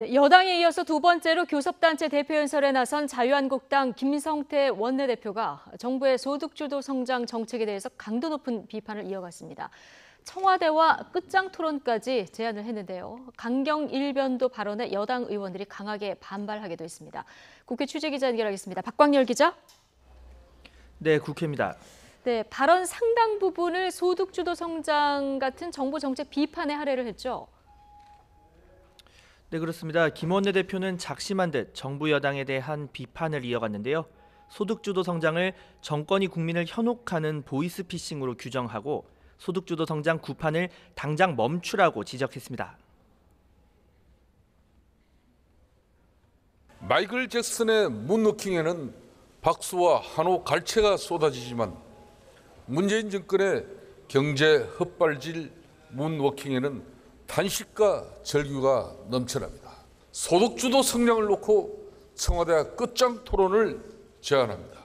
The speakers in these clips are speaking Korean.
여당에 이어서 두 번째로 교섭단체 대표연설에 나선 자유한국당 김성태 원내대표가 정부의 소득주도 성장 정책에 대해서 강도 높은 비판을 이어갔습니다. 청와대와 끝장 토론까지 제안을 했는데요. 강경 일변도 발언에 여당 의원들이 강하게 반발하기도 했습니다. 국회 취재기자 연결하겠습니다. 박광열 기자. 네, 국회입니다. 네, 발언 상당 부분을 소득주도 성장 같은 정부 정책 비판에 할애를 했죠. 네, 그렇습니다. 김 원내대표는 작심한 듯 정부 여당에 대한 비판을 이어갔는데요. 소득주도 성장을 정권이 국민을 현혹하는 보이스피싱으로 규정하고 소득주도 성장 구판을 당장 멈추라고 지적했습니다. 마이클 잭슨의 문워킹에는 박수와 한호 갈채가 쏟아지지만 문재인 정권의 경제 헛발질 문워킹에는 단식과 절규가 넘쳐납니다. 소득주도 성장을 놓고 청와대와 끝장 토론을 제안합니다.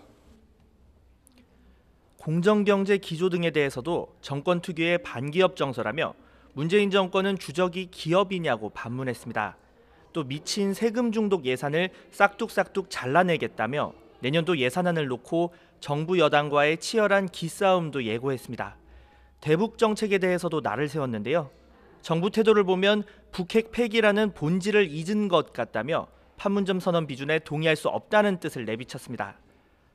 공정경제 기조 등에 대해서도 정권 특유의 반기업 정서라며 문재인 정권은 주적이 기업이냐고 반문했습니다. 또 미친 세금 중독 예산을 싹둑싹둑 잘라내겠다며 내년도 예산안을 놓고 정부 여당과의 치열한 기싸움도 예고했습니다. 대북 정책에 대해서도 날을 세웠는데요. 정부 태도를 보면 북핵 폐기라는 본질을 잊은 것 같다며 판문점 선언 비준에 동의할 수 없다는 뜻을 내비쳤습니다.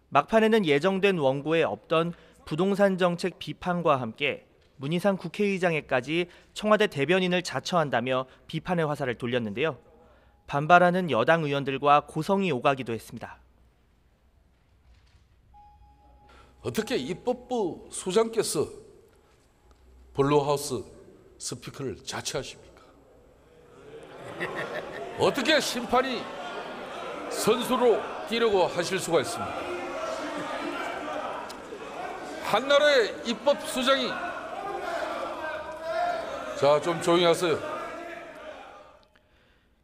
막판에는 예정된 원고에 없던 부동산 정책 비판과 함께 문희상 국회의장에까지 청와대 대변인을 자처한다며 비판의 화살을 돌렸는데요. 반발하는 여당 의원들과 고성이 오가기도 했습니다. 어떻게 입법부 소장께서 블루하우스 스피커를 자처하십니까? 어떻게 심판이 선수로 뛰려고 하실 수가 있습니까? 한나라의 입법소장이 좀 조용히 하세요.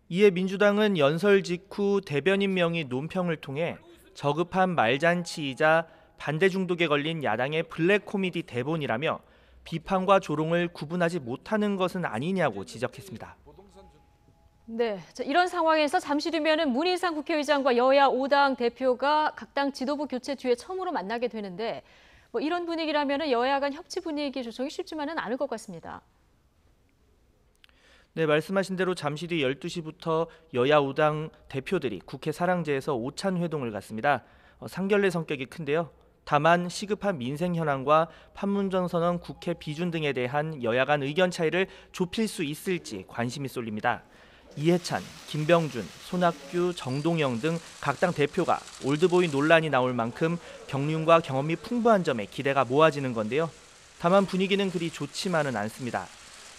이에 민주당은 연설 직후 대변인 명의 논평을 통해 저급한 말잔치이자 반대 중독에 걸린 야당의 블랙 코미디 대본이라며 비판과 조롱을 구분하지 못하는 것은 아니냐고 지적했습니다. 네, 이런 상황에서 잠시 뒤면은 문희상 국회의장과 여야 5당 대표가 각 당 지도부 교체 뒤에 처음으로 만나게 되는데 이런 분위기라면은 여야 간 협치 분위기 조성이 쉽지만은 않을 것 같습니다. 네, 말씀하신 대로 잠시 뒤 12시부터 여야 5당 대표들이 국회 사랑제에서 오찬 회동을 갖습니다. 상결례 성격이 큰데요. 다만 시급한 민생 현안과 판문점 선언 국회 비준 등에 대한 여야 간 의견 차이를 좁힐 수 있을지 관심이 쏠립니다. 이해찬, 김병준, 손학규, 정동영 등 각 당 대표가 올드보이 논란이 나올 만큼 경륜과 경험이 풍부한 점에 기대가 모아지는 건데요. 다만 분위기는 그리 좋지만은 않습니다.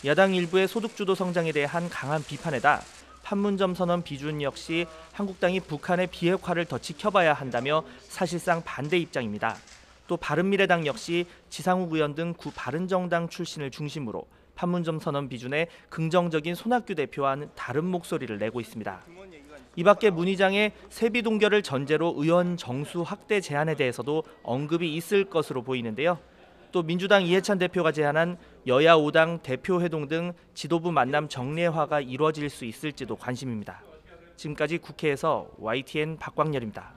야당 일부의 소득주도 성장에 대한 강한 비판에다 판문점 선언 비준 역시 한국당이 북한의 비핵화를 더 지켜봐야 한다며 사실상 반대 입장입니다. 또 바른미래당 역시 지상욱 의원 등 구바른정당 출신을 중심으로 판문점 선언 비준에 긍정적인 손학규 대표와는 다른 목소리를 내고 있습니다. 이 밖에 문 의장의 세비 동결을 전제로 의원 정수 확대 제안에 대해서도 언급이 있을 것으로 보이는데요. 또 민주당 이해찬 대표가 제안한 여야 5당 대표 회동 등 지도부 만남 정례화가 이루어질 수 있을지도 관심입니다. 지금까지 국회에서 YTN 박광열입니다.